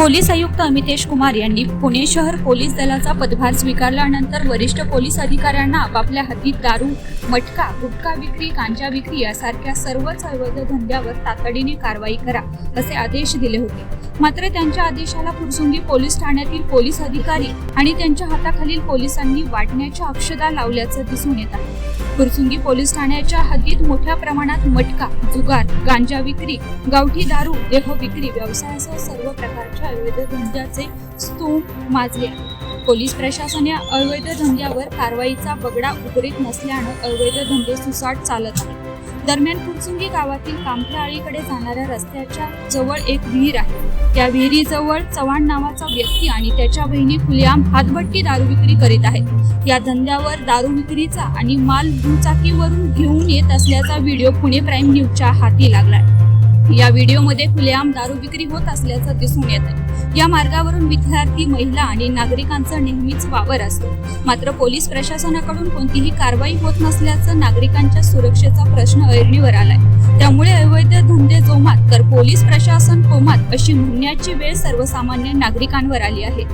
Police आयुक्त अमितेश कुमार यांनी पुणे शहर पोलीस दलाचा पदभार स्वीकारल्यानंतर वरिष्ठ पोलीस अधिकाऱ्यांना आपापल्या हाती दारू, मटका, गुटखा विक्री, गांजा विक्री यासारख्या सर्वच अवैध धंद्यावर तातडीने कारवाई करा असे आदेश दिले होते। मात्र त्यांच्या आदेशाला फुरसुंगी पोलीस ठाण्यातील पोलीस अधिकारी आणि त्यांच्या हाताखालील पोलिसांनी वाटण्याच्या अक्षता लावल्याचं दिसून येत आहे। फुरसुंगी पोलीस ठाण्याच्या हद्दीत मोठ्या प्रमाणात मटका, जुगार, गांजा विक्री, गावठी दारू, देह विक्री व्यवसायासह सर्व प्रकारच्या अवैध धंद्याचे स्तूप माजले आहे। पोलीस प्रशासन या अवैध धंद्यावर कारवाईचा बगडा उघडीत नसल्यानं अवैध धंदे सुसाट चालत आहे। दरम्यान फुरसुंगी गावातील कामठेआळीकडे जाणाऱ्या रस्त्याच्या जवळ एक विहीर आहे। त्या विहिरीजवळ चव्हाण नावाचा व्यक्ती आणि त्याच्या बहिणी खुलेआम हातभट्टी दारू विक्री करीत आहेत। या धंद्यावर दारू विक्रीचा आणि माल दुचाकीवरून घेऊन येत असल्याचा व्हिडिओ पुणे प्राईम न्यूजच्या हाती लागलाय। या व्हिडिओमध्ये खुलेआम दारू विक्री होत असल्याचं दिसून येत आहे। या मार्गावरून विद्यार्थी, महिला आणि नागरिकांचा नेहमीच वावर असतो। मात्र पोलीस प्रशासनाकडून कोणतीही कारवाई होत नसल्याचं नागरिकांच्या सुरक्षेचा प्रश्न ऐरणीवर आलाय। त्यामुळे अवैध धंदे जोमात तर पोलीस प्रशासन कोमात अशी म्हणण्याची वेळ सर्वसामान्य नागरिकांवर आली आहे।